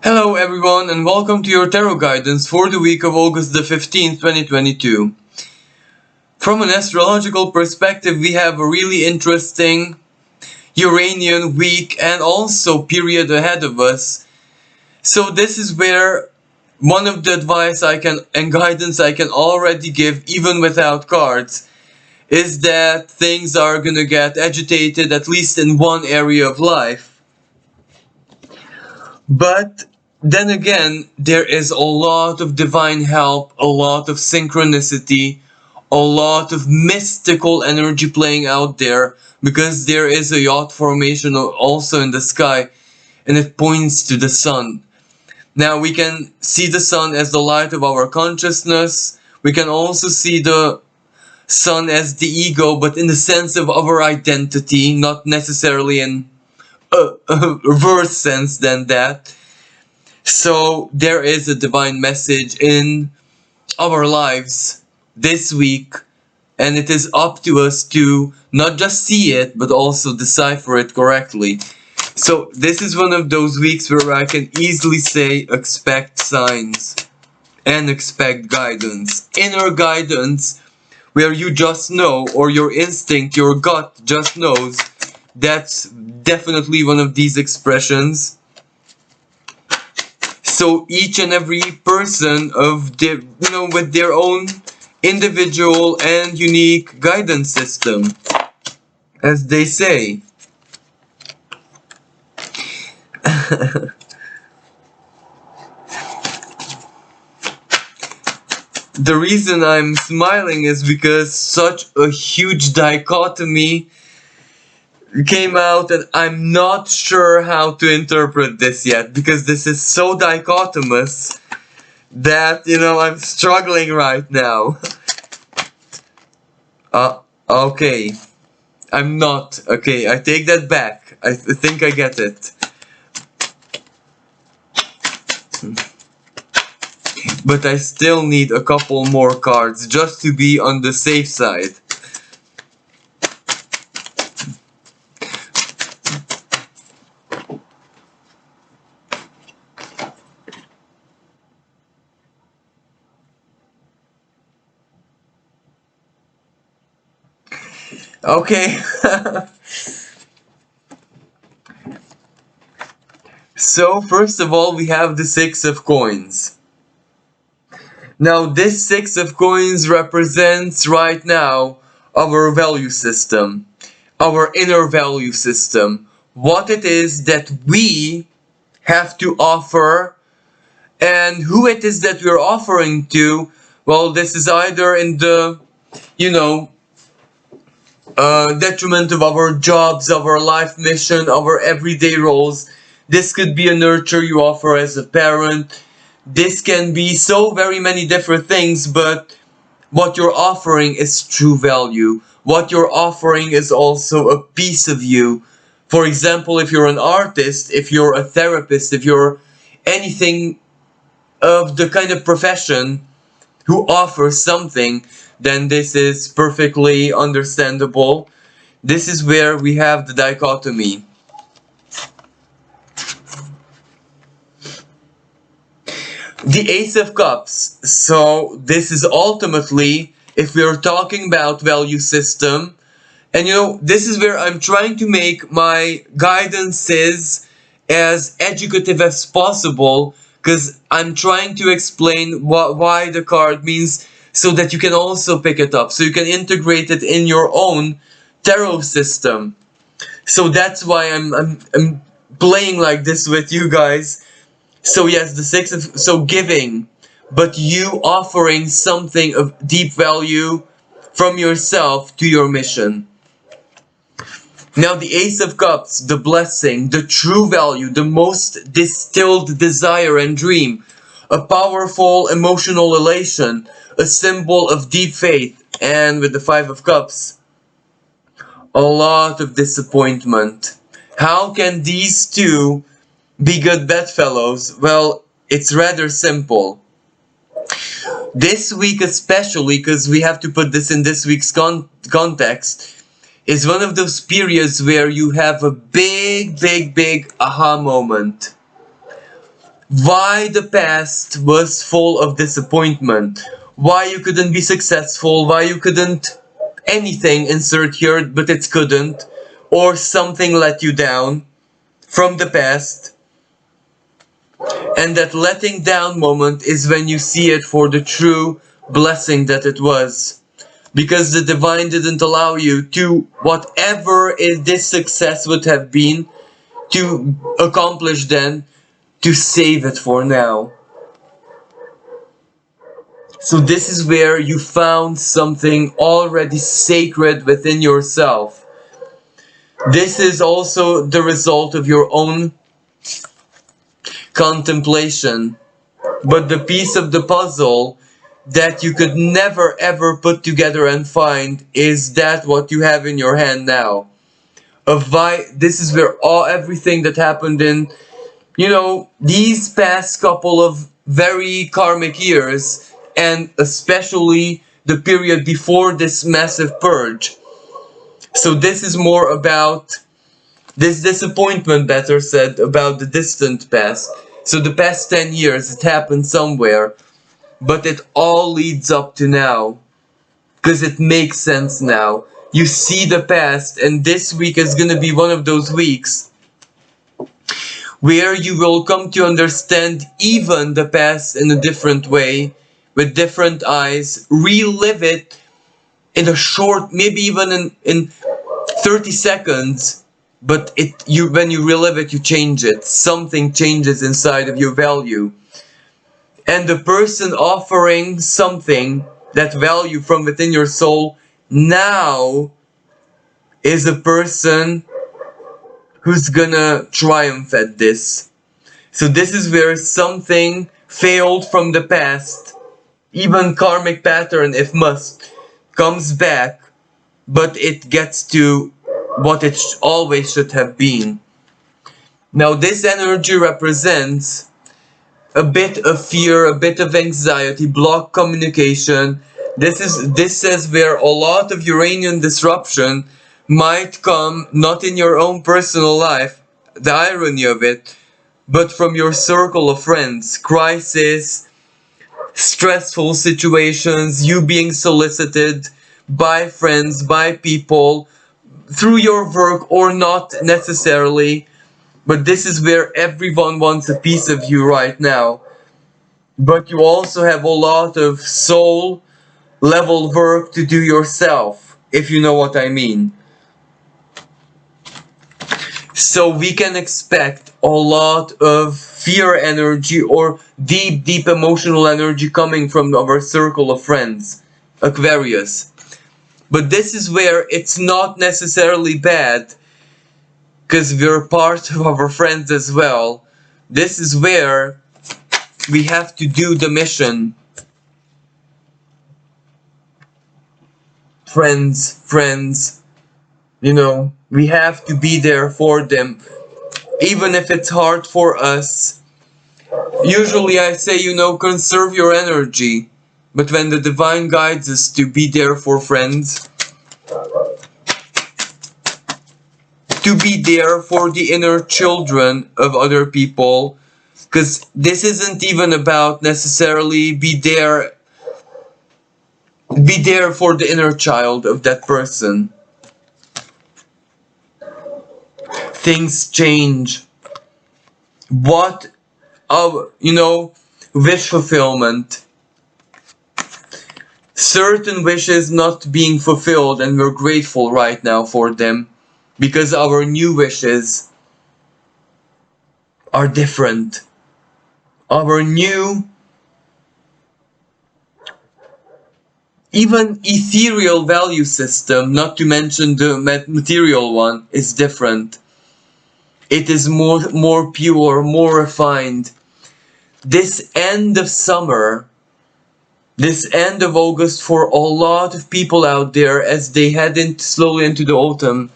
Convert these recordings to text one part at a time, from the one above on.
Hello everyone and welcome to your tarot guidance for the week of August the 15th, 2022. From an astrological perspective, we have a really interesting Uranian week and also period ahead of us. So this is where one of the advice and guidance I can already give even without cards is that things are gonna get agitated at least in one area of life. But then again, there is a lot of divine help, a lot of synchronicity, a lot of mystical energy playing out there because there is a yacht formation also in the sky and it points to the sun. Now we can see the sun as the light of our consciousness. We can also see the sun as the ego, but in the sense of our identity, not necessarily in a reverse sense than that. So there is a divine message in our lives this week, and it is up to us to not just see it, but also decipher it correctly. So this is one of those weeks where I can easily say expect signs and expect guidance. Inner guidance, where you just know, or your instinct, your gut just knows. That's definitely one of these expressions. So each and every person of their, with their own individual and unique guidance system, as they say. The reason I'm smiling is because such a huge dichotomy came out and I'm not sure how to interpret this yet because this is so dichotomous that, I'm struggling right now. Okay. I'm not. Okay, I take that back. I think I get it. But I still need a couple more cards just to be on the safe side. Okay. So first of all, we have the Six of Coins. Now this Six of Coins represents right now our value system, our inner value system, what it is that we have to offer and who it is that we're offering to. Well, this is either in the, detriment of our jobs, our life mission, our everyday roles. This could be a nurture you offer as a parent. This can be so very many different things, but what you're offering is true value. What you're offering is also a piece of you. For example, if you're an artist, if you're a therapist, if you're anything of the kind of profession who offers something, then this is perfectly understandable. This is where we have the dichotomy. The Ace of Cups. So this is ultimately, if we're talking about value system, and this is where I'm trying to make my guidances as educative as possible, because I'm trying to explain why the card means, so that you can also pick it up, so you can integrate it in your own tarot system. So that's why I'm playing like this with you guys. So yes, the Six of, so giving, but you offering something of deep value from yourself to your mission. Now the Ace of Cups, the blessing, the true value, the most distilled desire and dream, a powerful emotional elation, a symbol of deep faith, and with the Five of Cups, a lot of disappointment. How can these two be good bedfellows? Well, it's rather simple. This week especially, because we have to put this in this week's context, is one of those periods where you have a big aha moment. why the past was full of disappointment, why you couldn't be successful, why you couldn't anything, insert here, but it couldn't, or something let you down from the past. And that letting down moment is when you see it for the true blessing that it was. Because the divine didn't allow you to, whatever this success would have been, to accomplish then, to save it for now. So this is where you found something already sacred within yourself. This is also the result of your own contemplation. But the piece of the puzzle that you could never ever put together and find is that what you have in your hand now. This is where everything that happened in, these past couple of very karmic years, and especially the period before this massive purge. So this is more about this disappointment, better said, about the distant past. So the past 10 years, it happened somewhere, but it all leads up to now, because it makes sense now. You see the past, and this week is going to be one of those weeks where you will come to understand even the past in a different way, with different eyes, relive it in a short, maybe even in 30 seconds, but when you relive it, you change it. Something changes inside of your value. And the person offering something, that value from within your soul, now is a person who's gonna triumph at this. So this is where something failed from the past, even karmic pattern if must, comes back, but it gets to what it always should have been. Now this energy represents a bit of fear, a bit of anxiety, blocked communication. This says where a lot of Uranian disruption might come not in your own personal life, the irony of it, but from your circle of friends. Crisis, stressful situations, you being solicited by friends, by people, through your work or not necessarily. But this is where everyone wants a piece of you right now. But you also have a lot of soul level work to do yourself, if you know what I mean. So we can expect a lot of fear energy or deep emotional energy coming from our circle of friends, Aquarius. But this is where it's not necessarily bad, because we're part of our friends as well. This is where we have to do the mission. Friends, we have to be there for them, even if it's hard for us. Usually I say, conserve your energy, but when the divine guides us to be there for friends, to be there for the inner children of other people, because this isn't even about necessarily be there for the inner child of that person. Things change. Wish fulfillment. Certain wishes not being fulfilled, and we're grateful right now for them, because our new wishes are different. Our new, even ethereal value system, not to mention the material one, is different. It is more pure, more refined. This end of summer, this end of August, for a lot of people out there as they head slowly into the autumn,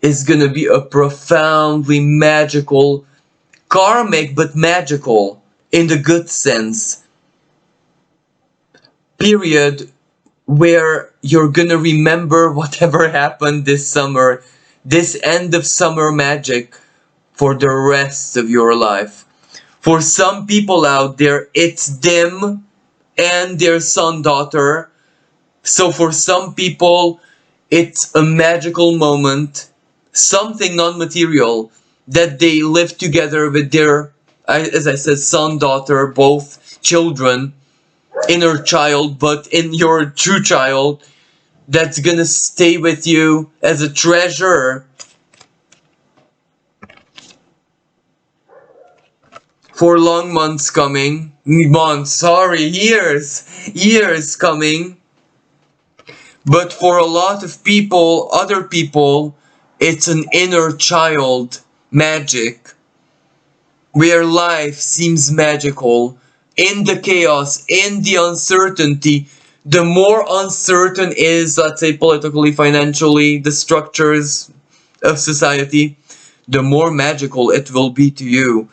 is gonna be a profoundly magical, karmic but magical in the good sense, period, where you're gonna remember whatever happened this summer, this end of summer magic, for the rest of your life. For some people out there, it's them and their son, daughter. So for some people, it's a magical moment, something non-material that they live together with their, as I said, son, daughter, both children, inner child, but in your true child, that's gonna stay with you as a treasure for long months coming. Years coming. But for a lot of people, other people, it's an inner child magic where life seems magical. In the chaos, in the uncertainty, the more uncertain is, let's say, politically, financially, the structures of society, the more magical it will be to you.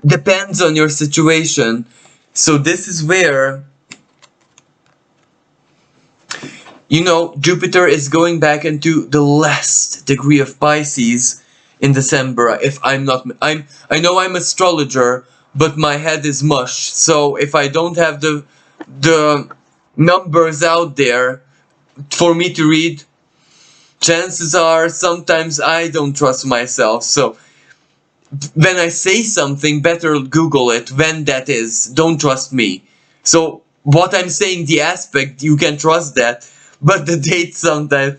Depends on your situation. So this is where, you know, Jupiter is going back into the last degree of Pisces in December. If I'm not, I know I'm astrologer, but my head is mush. So if I don't have the numbers out there for me to read, chances are sometimes I don't trust myself. So when I say something, better Google it when that is. Don't trust me. So what I'm saying, the aspect, you can trust that, but the date sometimes.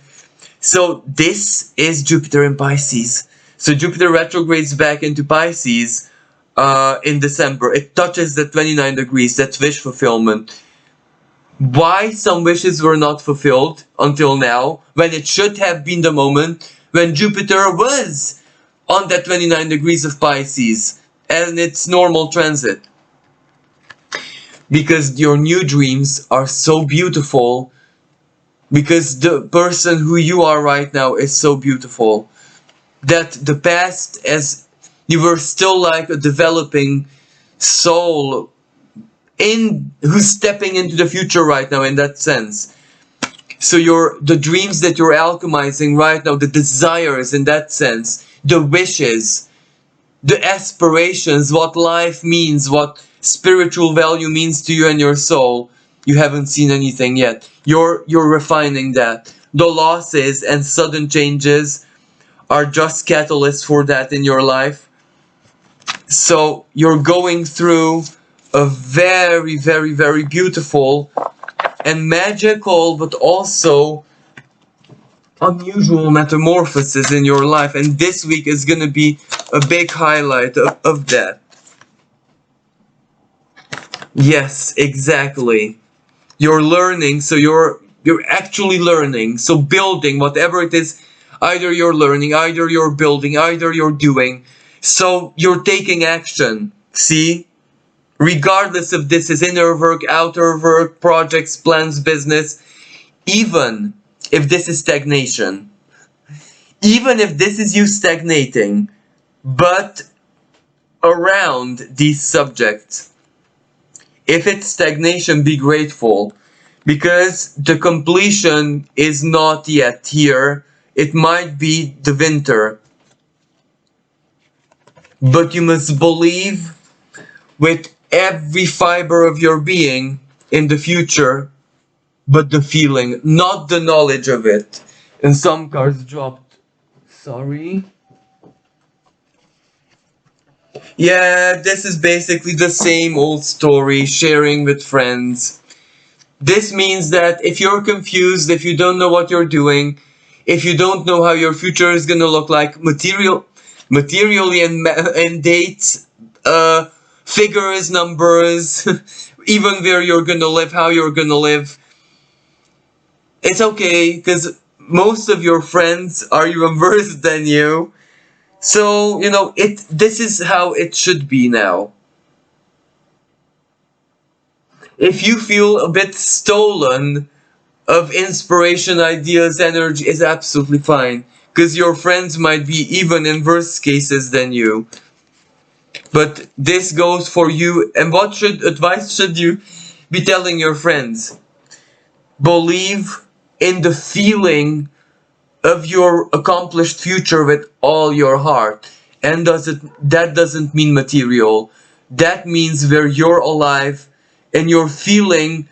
So this is Jupiter in Pisces. So Jupiter retrogrades back into Pisces in December. It touches the 29 degrees. That's wish fulfillment. Why some wishes were not fulfilled until now, when it should have been the moment when Jupiter was on that 29 degrees of Pisces and its normal transit. Because your new dreams are so beautiful, because the person who you are right now is so beautiful, that the past, as you were still like a developing soul who's stepping into the future right now in that sense. So the dreams that you're alchemizing right now, the desires in that sense, the wishes, the aspirations, what life means, what spiritual value means to you and your soul, you haven't seen anything yet. You're refining that. The losses and sudden changes are just catalysts for that in your life. So you're going through a very, very, very beautiful and magical, but also unusual metamorphosis in your life, and this week is gonna be a big highlight of that. Yes, exactly. You're learning, so you're actually learning. So building whatever it is, either you're learning, either you're building, either you're doing. So you're taking action. See? Regardless if this is inner work, outer work, projects, plans, business, even if this is stagnation, even if this is you stagnating, but around these subjects, if it's stagnation, be grateful, because the completion is not yet here. It might be the winter, but you must believe with every fiber of your being in the future, but the feeling, not the knowledge of it. And some cards dropped. Sorry. Yeah, this is basically the same old story, sharing with friends. This means that if you're confused, if you don't know what you're doing, if you don't know how your future is gonna look like, materially and dates, figures, numbers, even where you're gonna live, how you're gonna live, it's okay, because most of your friends are even worse than you. So, you know, this is how it should be now. If you feel a bit stolen of inspiration, ideas, energy, is absolutely fine. Because your friends might be even in worse cases than you. But this goes for you. And what advice should you be telling your friends? Believe in the feeling of your accomplished future with all your heart. And that doesn't mean material. That means where you're alive and you're feeling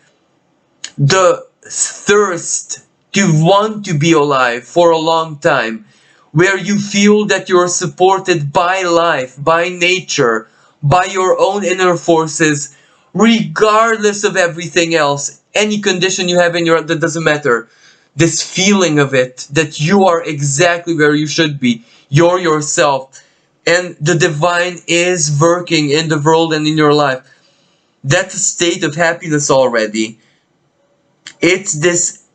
the thirst to want to be alive for a long time, where you feel that you're supported by life, by nature, by your own inner forces, regardless of everything else, any condition you have in your, that doesn't matter. This feeling of it, that you are exactly where you should be, you're yourself, and the divine is working in the world and in your life. That's a state of happiness already. It's this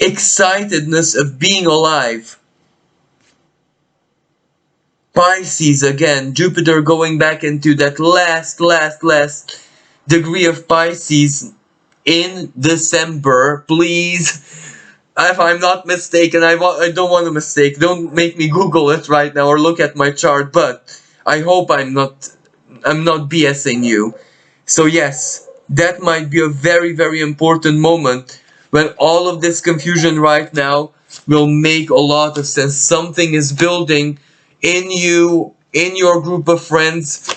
excitedness of being alive. Pisces again, Jupiter going back into that last degree of Pisces in December. Please, if I'm not mistaken, I don't want to mistake. Don't make me Google it right now or look at my chart, but I hope I'm not BSing you. So yes, that might be a very important moment when all of this confusion right now will make a lot of sense. Something is building in you, in your group of friends,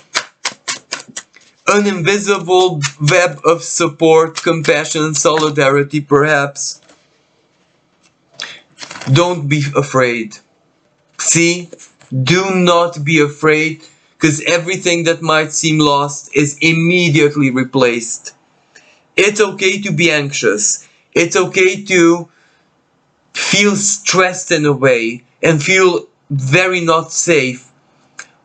an invisible web of support, compassion, solidarity perhaps. Don't be afraid. See? Do not be afraid, because everything that might seem lost is immediately replaced. It's okay to be anxious. It's okay to feel stressed in a way and feel very not safe.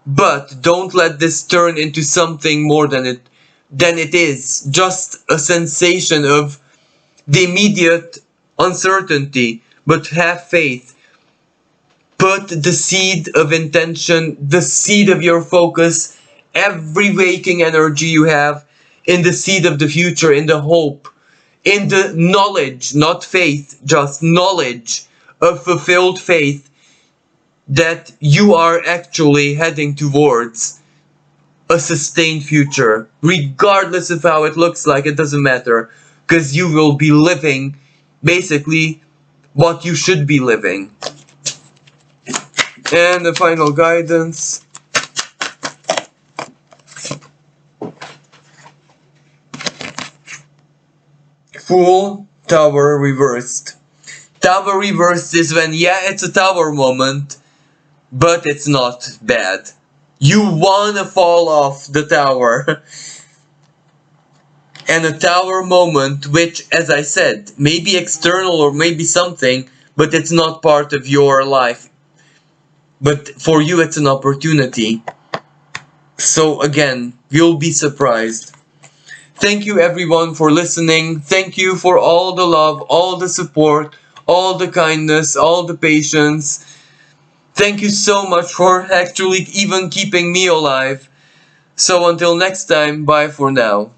But don't let this turn into something more than it is. Just a sensation of the immediate uncertainty. But have faith. Put the seed of intention, the seed of your focus, every waking energy you have in the seed of the future, in the hope, in the knowledge, not faith, just knowledge of fulfilled faith that you are actually heading towards a sustained future. Regardless of how it looks like, it doesn't matter, because you will be living basically what you should be living. And the final guidance. Fool, Tower reversed. Tower reversed is when, yeah, it's a tower moment, but it's not bad. You wanna fall off the tower. And a tower moment, which, as I said, may be external or maybe something, but it's not part of your life. But for you, it's an opportunity. So again, you'll be surprised. Thank you everyone for listening. Thank you for all the love, all the support, all the kindness, all the patience. Thank you so much for actually even keeping me alive. So until next time, bye for now.